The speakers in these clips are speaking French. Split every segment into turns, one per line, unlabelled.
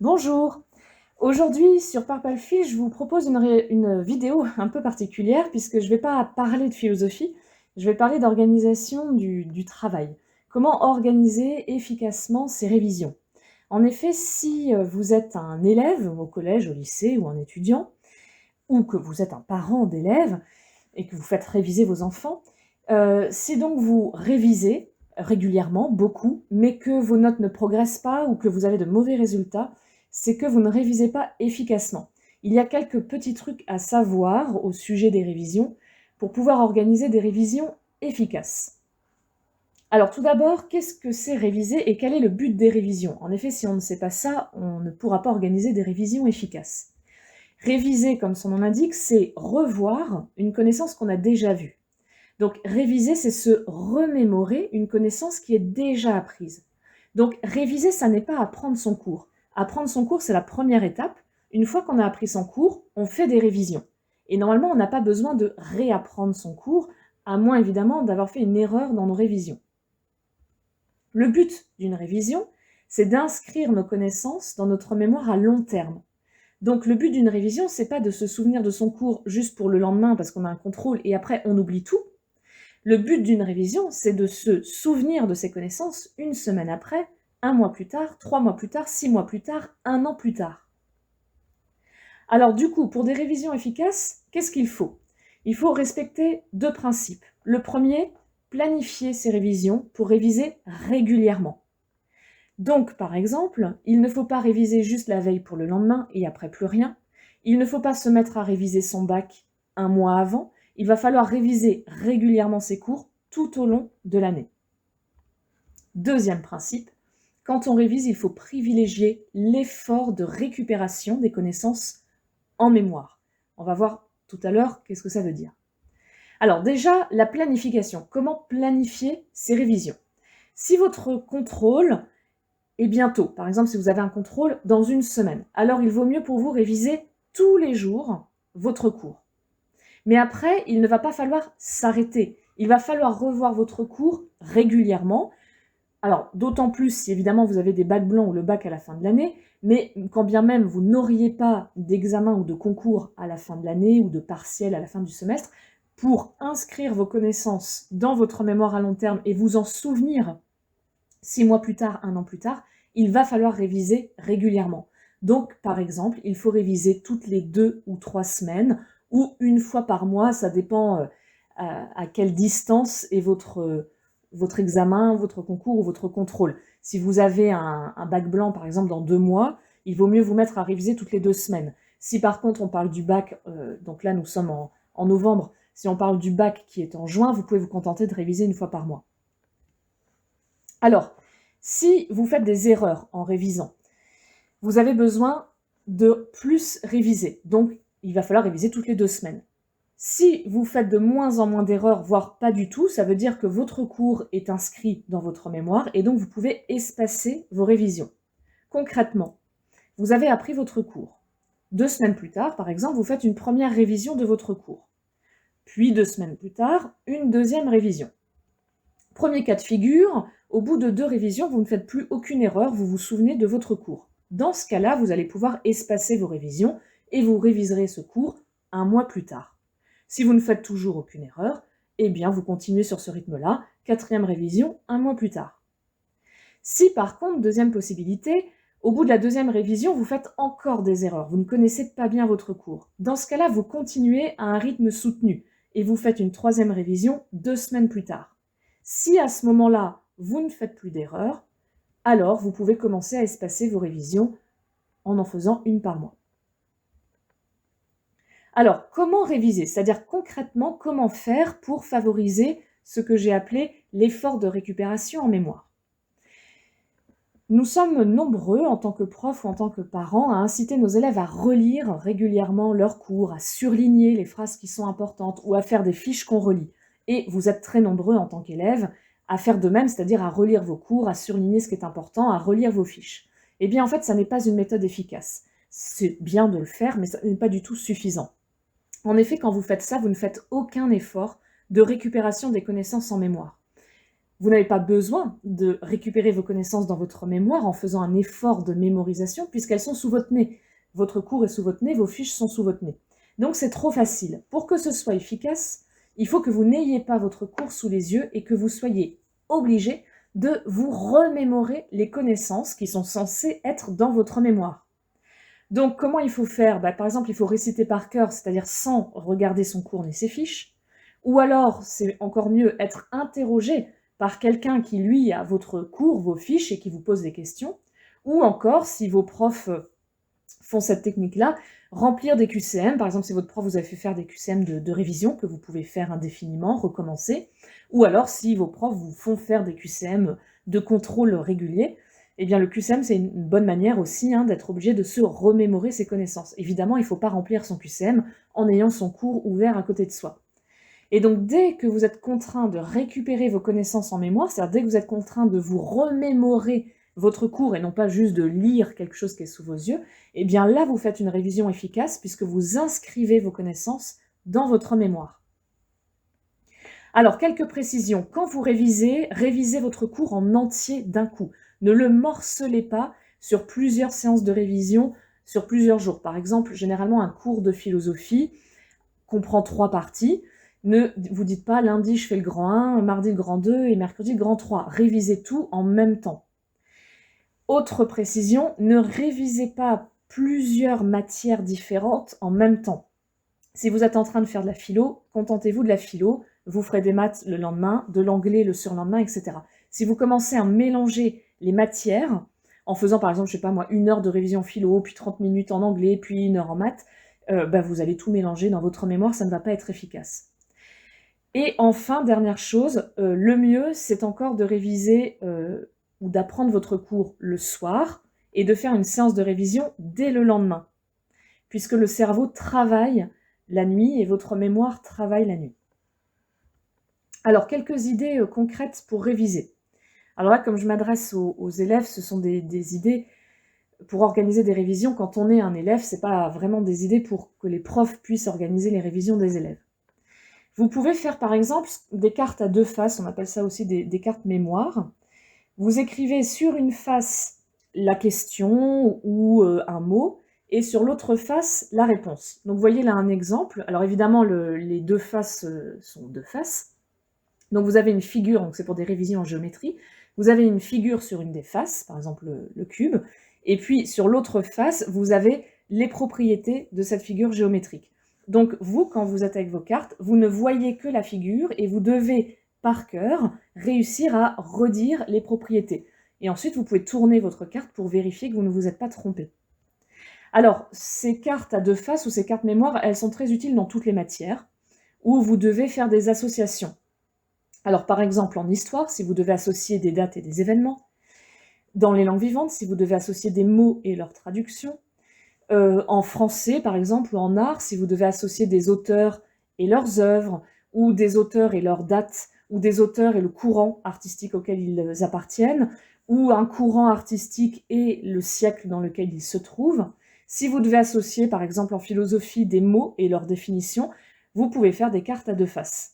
Bonjour! Aujourd'hui sur Purplefish, je vous propose une vidéo un peu particulière puisque je ne vais pas parler de philosophie, je vais parler d'organisation du travail. Comment organiser efficacement ses révisions? En effet, si vous êtes un élève au collège, au lycée ou un étudiant, ou que vous êtes un parent d'élève et que vous faites réviser vos enfants, si donc vous révisez régulièrement, beaucoup, mais que vos notes ne progressent pas ou que vous avez de mauvais résultats, c'est que vous ne révisez pas efficacement. Il y a quelques petits trucs à savoir au sujet des révisions pour pouvoir organiser des révisions efficaces. Alors tout d'abord, qu'est-ce que c'est réviser et quel est le but des révisions? En effet, si on ne sait pas ça, on ne pourra pas organiser des révisions efficaces. Réviser, comme son nom l'indique, c'est revoir une connaissance qu'on a déjà vue. Donc réviser, c'est se remémorer une connaissance qui est déjà apprise. Donc réviser, ça n'est pas apprendre son cours. Apprendre son cours, c'est la première étape. Une fois qu'on a appris son cours, on fait des révisions. Et normalement, on n'a pas besoin de réapprendre son cours, à moins évidemment d'avoir fait une erreur dans nos révisions. Le but d'une révision, c'est d'inscrire nos connaissances dans notre mémoire à long terme. Donc le but d'une révision, c'est pas de se souvenir de son cours juste pour le lendemain parce qu'on a un contrôle et après on oublie tout. Le but d'une révision, c'est de se souvenir de ses connaissances une semaine après, un mois plus tard, 3 mois plus tard, 6 mois plus tard, un an plus tard. Alors du coup, pour des révisions efficaces, qu'est-ce qu'il faut? Il faut respecter deux principes. Le premier, planifier ses révisions pour réviser régulièrement. Donc, par exemple, il ne faut pas réviser juste la veille pour le lendemain et après plus rien. Il ne faut pas se mettre à réviser son bac un mois avant. Il va falloir réviser régulièrement ses cours tout au long de l'année. Deuxième principe, quand on révise, il faut privilégier l'effort de récupération des connaissances en mémoire. On va voir tout à l'heure qu'est-ce que ça veut dire. Alors déjà, la planification. Comment planifier ses révisions? Si votre contrôle et bientôt, par exemple si vous avez un contrôle dans une semaine, alors il vaut mieux pour vous réviser tous les jours votre cours. Mais après, il ne va pas falloir s'arrêter. Il va falloir revoir votre cours régulièrement. Alors, d'autant plus si évidemment vous avez des bacs blancs ou le bac à la fin de l'année, mais quand bien même vous n'auriez pas d'examen ou de concours à la fin de l'année ou de partiel à la fin du semestre, pour inscrire vos connaissances dans votre mémoire à long terme et vous en souvenir 6 mois plus tard, un an plus tard, il va falloir réviser régulièrement. Donc, par exemple, il faut réviser toutes les 2 ou 3 semaines ou une fois par mois, ça dépend à quelle distance est votre examen, votre concours ou votre contrôle. Si vous avez un bac blanc, par exemple, dans 2 mois, il vaut mieux vous mettre à réviser toutes les 2 semaines. Si par contre on parle du bac, donc là nous sommes en novembre, si on parle du bac qui est en juin, vous pouvez vous contenter de réviser une fois par mois. Alors, si vous faites des erreurs en révisant, vous avez besoin de plus réviser. Donc, il va falloir réviser toutes les 2 semaines. Si vous faites de moins en moins d'erreurs, voire pas du tout, ça veut dire que votre cours est inscrit dans votre mémoire et donc vous pouvez espacer vos révisions. Concrètement, vous avez appris votre cours. 2 semaines plus tard, par exemple, vous faites une première révision de votre cours. Puis 2 semaines plus tard, une deuxième révision. Premier cas de figure, au bout de 2 révisions, vous ne faites plus aucune erreur, vous vous souvenez de votre cours. Dans ce cas-là, vous allez pouvoir espacer vos révisions et vous réviserez ce cours un mois plus tard. Si vous ne faites toujours aucune erreur, eh bien vous continuez sur ce rythme-là, 4e révision, un mois plus tard. Si par contre, deuxième possibilité, au bout de la 2e révision, vous faites encore des erreurs, vous ne connaissez pas bien votre cours. Dans ce cas-là, vous continuez à un rythme soutenu et vous faites une 3e révision 2 semaines plus tard. Si à ce moment-là, vous ne faites plus d'erreurs, alors vous pouvez commencer à espacer vos révisions en faisant une par mois. Alors, comment réviser? C'est-à-dire concrètement, comment faire pour favoriser ce que j'ai appelé l'effort de récupération en mémoire? Nous sommes nombreux, en tant que profs ou en tant que parents, à inciter nos élèves à relire régulièrement leurs cours, à surligner les phrases qui sont importantes ou à faire des fiches qu'on relit. Et vous êtes très nombreux en tant qu'élèves à faire de même, c'est-à-dire à relire vos cours, à surligner ce qui est important, à relire vos fiches. Eh bien, en fait, ça n'est pas une méthode efficace. C'est bien de le faire, mais ça n'est pas du tout suffisant. En effet, quand vous faites ça, vous ne faites aucun effort de récupération des connaissances en mémoire. Vous n'avez pas besoin de récupérer vos connaissances dans votre mémoire en faisant un effort de mémorisation puisqu'elles sont sous votre nez. Votre cours est sous votre nez, vos fiches sont sous votre nez. Donc c'est trop facile. Pour que ce soit efficace, il faut que vous n'ayez pas votre cours sous les yeux et que vous soyez obligé de vous remémorer les connaissances qui sont censées être dans votre mémoire. Donc comment il faut faire? Par exemple, il faut réciter par cœur, c'est-à-dire sans regarder son cours ni ses fiches. Ou alors, c'est encore mieux, être interrogé par quelqu'un qui, lui, a votre cours, vos fiches et qui vous pose des questions. Ou encore, si vos profs font cette technique-là, remplir des QCM. Par exemple, si votre prof vous a fait faire des QCM de révision, que vous pouvez faire indéfiniment, recommencer. Ou alors, si vos profs vous font faire des QCM de contrôle régulier, eh bien le QCM, c'est une bonne manière aussi d'être obligé de se remémorer ses connaissances. Évidemment, il ne faut pas remplir son QCM en ayant son cours ouvert à côté de soi. Et donc, dès que vous êtes contraint de récupérer vos connaissances en mémoire, c'est-à-dire dès que vous êtes contraint de vous remémorer votre cours et non pas juste de lire quelque chose qui est sous vos yeux, eh bien là, vous faites une révision efficace puisque vous inscrivez vos connaissances dans votre mémoire. Alors, quelques précisions. Quand vous révisez, révisez votre cours en entier d'un coup. Ne le morcelez pas sur plusieurs séances de révision, sur plusieurs jours. Par exemple, généralement, un cours de philosophie comprend 3 parties. Ne vous dites pas lundi je fais le grand 1, mardi le grand 2 et mercredi le grand 3. Révisez tout en même temps. Autre précision, ne révisez pas plusieurs matières différentes en même temps. Si vous êtes en train de faire de la philo, contentez-vous de la philo, vous ferez des maths le lendemain, de l'anglais le surlendemain, etc. Si vous commencez à mélanger les matières, en faisant par exemple, je sais pas moi, 1 heure de révision philo, puis 30 minutes en anglais, puis 1 heure en maths, vous allez tout mélanger dans votre mémoire, ça ne va pas être efficace. Et enfin, dernière chose, le mieux, c'est encore de réviser ou d'apprendre votre cours le soir et de faire une séance de révision dès le lendemain, puisque le cerveau travaille la nuit et votre mémoire travaille la nuit. Alors, quelques idées concrètes pour réviser. Alors là, comme je m'adresse aux élèves, ce sont des idées pour organiser des révisions. Quand on est un élève, ce n'est pas vraiment des idées pour que les profs puissent organiser les révisions des élèves. Vous pouvez faire par exemple des cartes à 2 faces, on appelle ça aussi des cartes mémoire. Vous écrivez sur une face la question ou un mot, et sur l'autre face, la réponse. Donc vous voyez là un exemple. Alors évidemment, les 2 faces sont 2 faces. Donc vous avez une figure, donc c'est pour des révisions en géométrie. Vous avez une figure sur une des faces, par exemple le cube, et puis sur l'autre face, vous avez les propriétés de cette figure géométrique. Donc vous, quand vous êtes avec vos cartes, vous ne voyez que la figure et vous devez, par cœur, réussir à redire les propriétés. Et ensuite, vous pouvez tourner votre carte pour vérifier que vous ne vous êtes pas trompé. Alors, ces cartes à 2 faces ou ces cartes mémoire, elles sont très utiles dans toutes les matières, où vous devez faire des associations. Alors, par exemple, en histoire, si vous devez associer des dates et des événements. Dans les langues vivantes, si vous devez associer des mots et leur traduction. En français, par exemple, ou en art, si vous devez associer des auteurs et leurs œuvres, ou des auteurs et leurs dates, ou des auteurs et le courant artistique auquel ils appartiennent, ou un courant artistique et le siècle dans lequel ils se trouvent. Si vous devez associer, par exemple, en philosophie, des mots et leur définition, vous pouvez faire des cartes à 2 faces.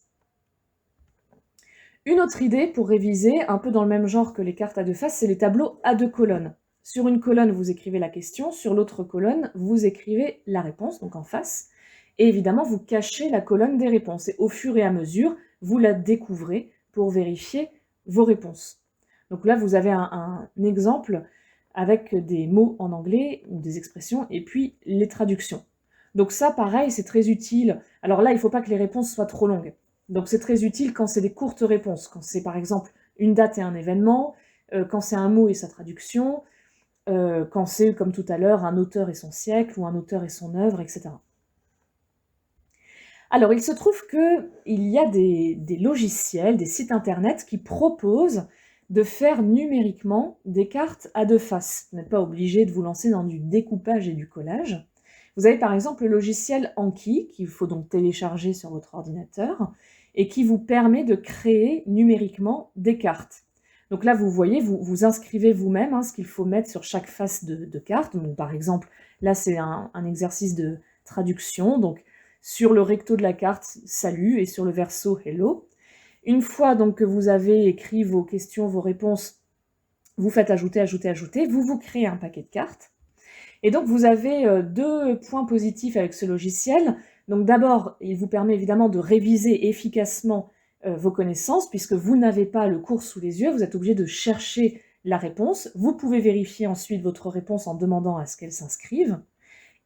Une autre idée pour réviser, un peu dans le même genre que les cartes à 2 faces, c'est les tableaux à 2 colonnes. Sur une colonne, vous écrivez la question, sur l'autre colonne, vous écrivez la réponse, donc en face, et évidemment, vous cachez la colonne des réponses, et au fur et à mesure, vous la découvrez pour vérifier vos réponses. Donc là, vous avez un exemple avec des mots en anglais, ou des expressions, et puis les traductions. Donc ça, pareil, c'est très utile. Alors là, il ne faut pas que les réponses soient trop longues. Donc c'est très utile quand c'est des courtes réponses, quand c'est par exemple une date et un événement, quand c'est un mot et sa traduction, quand c'est, comme tout à l'heure, un auteur et son siècle, ou un auteur et son œuvre, etc. Alors, il se trouve qu'il y a des logiciels, des sites internet qui proposent de faire numériquement des cartes à 2 faces. Vous n'êtes pas obligé de vous lancer dans du découpage et du collage. Vous avez par exemple le logiciel Anki, qu'il faut donc télécharger sur votre ordinateur, et qui vous permet de créer numériquement des cartes. Donc là, vous voyez, vous inscrivez vous-même ce qu'il faut mettre sur chaque face de carte. Donc, par exemple, là, c'est un exercice de traduction. Donc, sur le recto de la carte, salut, et sur le verso, hello. Une fois donc que vous avez écrit vos questions, vos réponses, vous faites ajouter, ajouter, ajouter, vous vous créez un paquet de cartes. Et donc vous avez 2 points positifs avec ce logiciel. Donc d'abord, il vous permet évidemment de réviser efficacement vos connaissances, puisque vous n'avez pas le cours sous les yeux, vous êtes obligé de chercher la réponse. Vous pouvez vérifier ensuite votre réponse en demandant à ce qu'elle s'inscrive.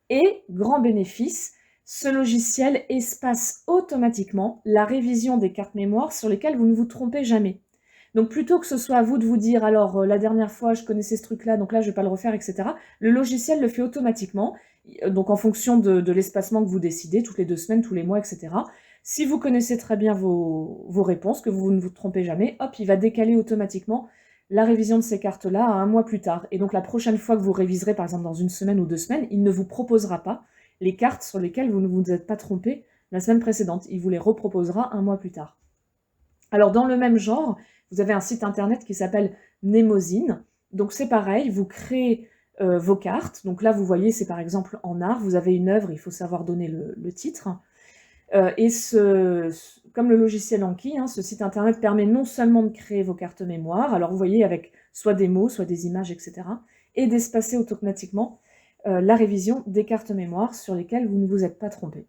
Et, grand bénéfice, ce logiciel espace automatiquement la révision des cartes mémoire sur lesquelles vous ne vous trompez jamais. Donc plutôt que ce soit à vous de vous dire, alors la dernière fois je connaissais ce truc-là, donc là je ne vais pas le refaire, etc. Le logiciel le fait automatiquement, donc en fonction de l'espacement que vous décidez, toutes les 2 semaines, tous les mois, etc. Si vous connaissez très bien vos réponses, que vous ne vous trompez jamais, hop, il va décaler automatiquement la révision de ces cartes-là à 1 mois plus tard. Et donc la prochaine fois que vous réviserez, par exemple dans 1 semaine ou 2 semaines, il ne vous proposera pas les cartes sur lesquelles vous ne vous êtes pas trompé la semaine précédente. Il vous les reproposera 1 mois plus tard. Alors dans le même genre, vous avez un site internet qui s'appelle Mnemosine. Donc c'est pareil, vous créez vos cartes. Donc là, vous voyez, c'est par exemple en art, vous avez une œuvre, il faut savoir donner le titre. Et comme le logiciel Anki, ce site internet permet non seulement de créer vos cartes mémoire, alors vous voyez avec soit des mots, soit des images, etc., et d'espacer automatiquement la révision des cartes mémoire sur lesquelles vous ne vous êtes pas trompé.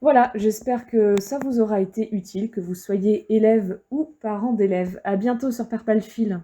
Voilà, j'espère que ça vous aura été utile, que vous soyez élève ou parent d'élèves. À bientôt sur Perpalfil.